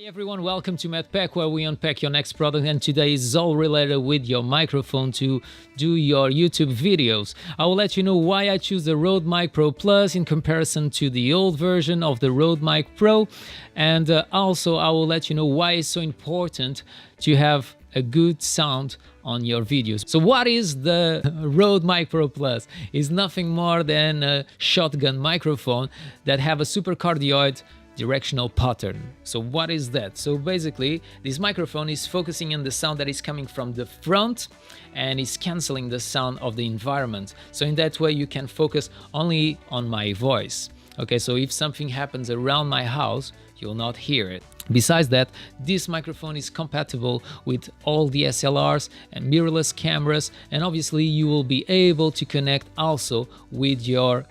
Hi everyone, welcome to MADpack, where we unpack your next product, and today is all related with your microphone to do your YouTube videos. I will let you know why I choose the Rode Mic Pro Plus in comparison to the old version of the Rode Mic Pro, and also I will let you know why it's so important to have a good sound on your videos. So what is the Rode Mic Pro Plus? It's nothing more than a shotgun microphone that have a supercardioid directional pattern. So what is that? So basically this microphone is focusing on the sound that is coming from the front and is cancelling the sound of the environment. So in that way you can focus only on my voice. Okay, so if something happens around my house, you'll not hear it. Besides that, this microphone is compatible with all DSLRs and mirrorless cameras, and obviously you will be able to connect also with your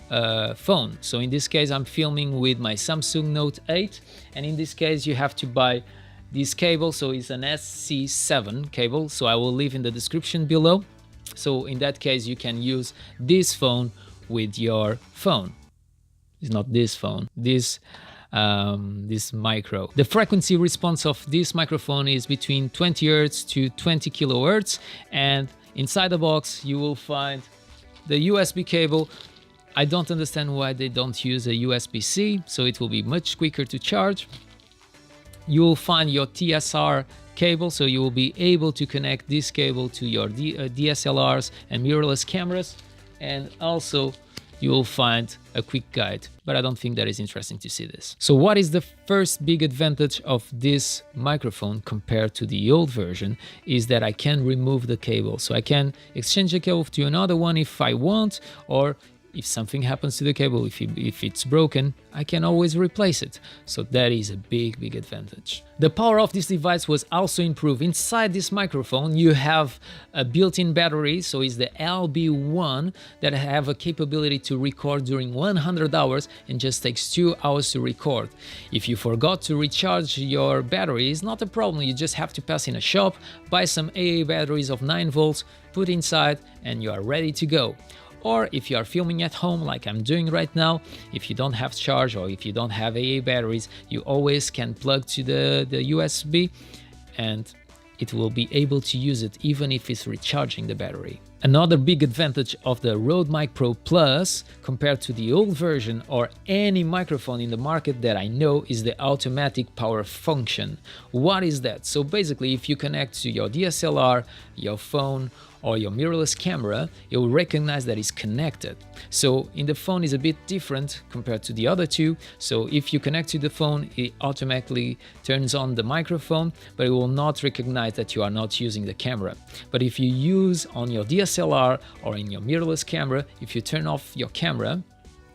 phone. So in this case I'm filming with my Samsung Note 8, and in this case you have to buy this cable, so it's an SC7 cable, so I will leave in the description below. So in that case you can use this phone with your phone. It's not this phone, this micro. The frequency response of this microphone is between 20 Hz to 20 kHz, and inside the box you will find the USB cable. I don't understand why they don't use a USB-C, so it will be much quicker to charge. You will find your TSR cable, so you will be able to connect this cable to your DSLRs and mirrorless cameras, and also you will find a quick guide, but I don't think that is interesting to see this. So what is the first big advantage of this microphone compared to the old version is that I can remove the cable. So I can exchange the cable to another one if I want, or if something happens to the cable, if it's broken, I can always replace it. So that is a big advantage. The power of this device was also improved. Inside this microphone you have a built-in battery, so it's the LB1 that have a capability to record during 100 hours and just takes 2 hours to record. If you forgot to recharge your battery, it's not a problem. You just have to pass in a shop, buy some AA batteries of 9 volts, put inside, and you are ready to go. Or if you are filming at home like I'm doing right now, if you don't have charge or if you don't have AA batteries, you always can plug to the USB and it will be able to use it even if it's recharging the battery. Another big advantage of the Rode Mic Pro Plus compared to the old version or any microphone in the market that I know is the automatic power function. What is that? So basically if you connect to your DSLR, your phone, or your mirrorless camera, it will recognize that it's connected. So in the phone is a bit different compared to the other two. So if you connect to the phone, it automatically turns on the microphone, but it will not recognize that you are not using the camera. But if you use on your DSLR or in your mirrorless camera, if you turn off your camera,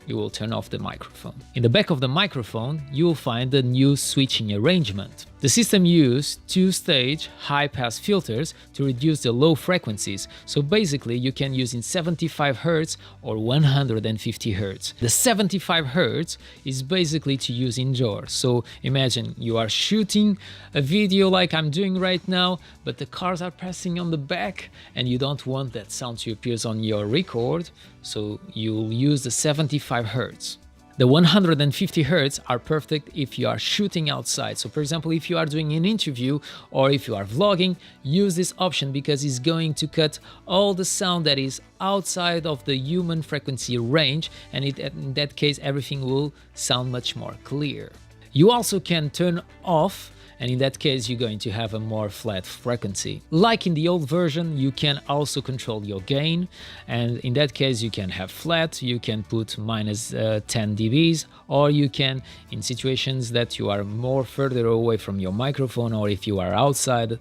you will turn off the microphone. In the back of the microphone, you will find the new switching arrangement. The system used 2-stage high-pass filters to reduce the low frequencies, so basically you can use in 75 Hz or 150 Hz. The 75 Hz is basically to use indoors, so imagine you are shooting a video like I'm doing right now, but the cars are passing on the back and you don't want that sound to appear on your record, so you'll use the 75 Hz. The 150 Hz are perfect if you are shooting outside. So for example, if you are doing an interview or if you are vlogging, use this option because it's going to cut all the sound that is outside of the human frequency range, and in that case everything will sound much more clear. You also can turn off, and in that case you're going to have a more flat frequency. Like in the old version, you can also control your gain, and in that case you can have flat, you can put minus 10 dBs, or you can, in situations that you are more further away from your microphone or if you are outside,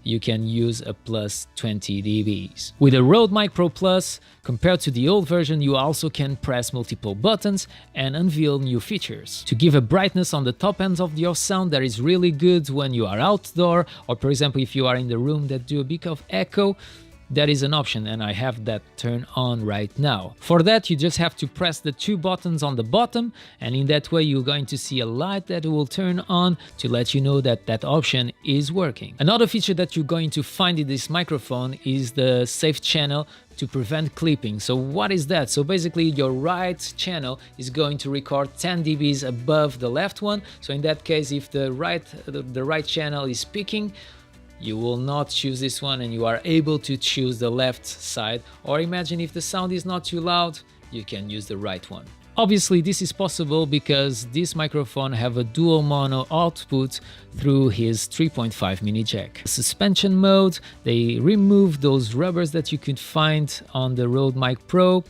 you can use a plus 20 dBs. With the Rode Mic Pro Plus, compared to the old version, you also can press multiple buttons and unveil new features. To give a brightness on the top end of your sound that is really good when you are outdoor, or for example if you are in the room that do a bit of echo, that is an option, and I have that turned on right now. For that, you just have to press the two buttons on the bottom, and in that way you're going to see a light that will turn on to let you know that that option is working. Another feature that you're going to find in this microphone is the safe channel to prevent clipping. So what is that? So basically your right channel is going to record 10 dBs above the left one. So in that case, if the right channel is speaking, you will not choose this one and you are able to choose the left side. Or imagine if the sound is not too loud, you can use the right one. Obviously, this is possible because this microphone have a dual mono output through his 3.5 mini jack. Suspension mode, they removed those rubbers that you could find on the Rode Mic Pro,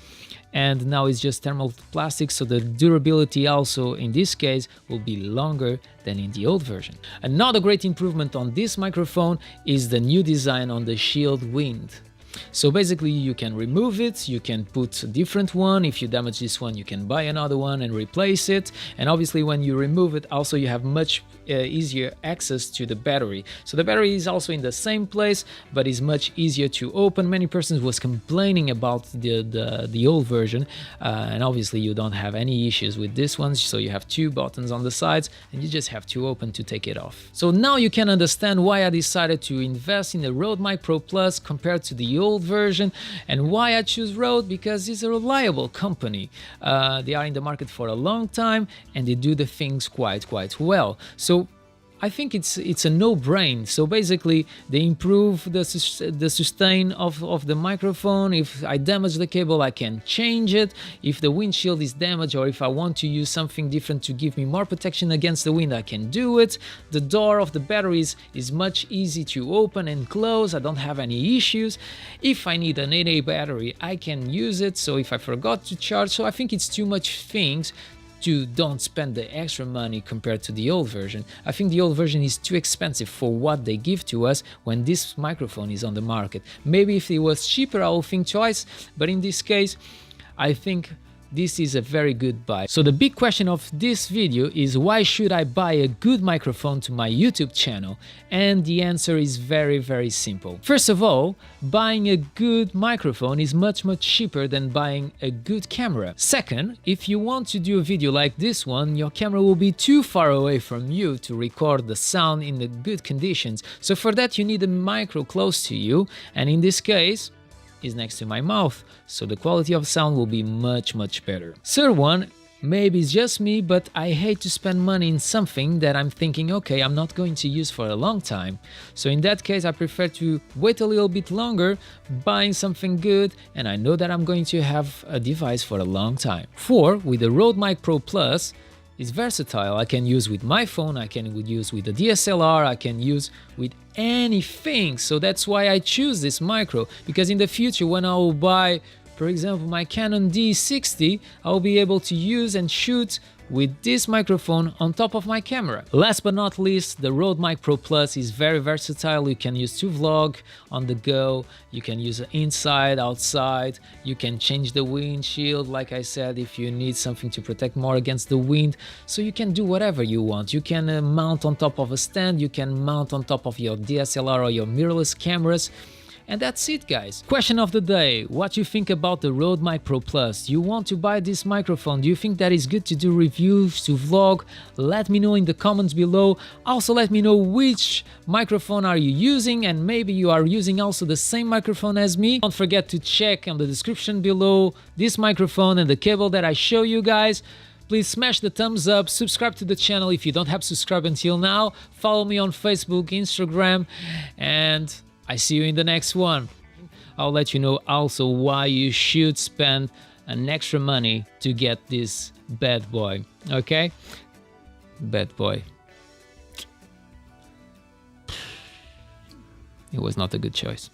and now it's just thermal plastic, so the durability also in this case will be longer than in the old version. Another great improvement on this microphone is the new design on the shield wind. So basically you can remove it, you can put a different one. If you damage this one, you can buy another one and replace it. And obviously when you remove it, also you have much easier access to the battery. So the battery is also in the same place, but is much easier to open. Many persons was complaining about the old version, and obviously you don't have any issues with this one. So you have two buttons on the sides and you just have to open to take it off. So now you can understand why I decided to invest in the Rode Mic Pro Plus compared to the old version, and why I choose Rode, because it's a reliable company. They are in the market for a long time and they do the things quite well. So I think it's a no-brainer. So basically they improve the sustain of the microphone. If I damage the cable, I can change it. If the windshield is damaged, or if I want to use something different to give me more protection against the wind, I can do it. The door of the batteries is much easy to open and close. I don't have any issues. If I need an 8A battery, I can use it. So if I forgot to charge, so I think it's too much things to don't spend the extra money compared to the old version. I think the old version is too expensive for what they give to us when this microphone is on the market. Maybe if it was cheaper, I will think twice, but in this case, I think this is a very good buy. So the big question of this video is, why should I buy a good microphone to my YouTube channel? And the answer is very simple. First of all, buying a good microphone is much cheaper than buying a good camera. Second, if you want to do a video like this one, your camera will be too far away from you to record the sound in the good conditions. So for that you need a micro close to you, and in this case is next to my mouth, so the quality of sound will be much better. Third one, maybe it's just me, but I hate to spend money in something that I'm thinking, okay, I'm not going to use for a long time. So in that case, I prefer to wait a little bit longer, buying something good, and I know that I'm going to have a device for a long time. 4, with the Rode Mic Pro Plus, it's versatile. I can use with my phone, I can use with the DSLR, I can use with anything. So that's why I choose this micro, because in the future when I will buy, for example, my Canon D60, I will be able to use and shoot with this microphone on top of my camera. Last but not least, the Rode Mic Pro Plus is very versatile. You can use to vlog on the go, you can use it inside, outside, you can change the windshield, like I said, if you need something to protect more against the wind. So you can do whatever you want. You can mount on top of a stand, you can mount on top of your DSLR or your mirrorless cameras. And that's it, guys. Question of the day: what do you think about the Rode Mic Pro Plus? Do you want to buy this microphone? Do you think that is good to do reviews, to vlog? Let me know in the comments below. Also let me know which microphone are you using, and maybe you are using also the same microphone as me. Don't forget to check on the description below this microphone and the cable that I show you guys. Please smash the thumbs up, subscribe to the channel if you don't have subscribed until now, follow me on Facebook, Instagram, and I see you in the next one. I'll let you know also why you should spend an extra money to get this bad boy, okay? Bad boy. It was not a good choice.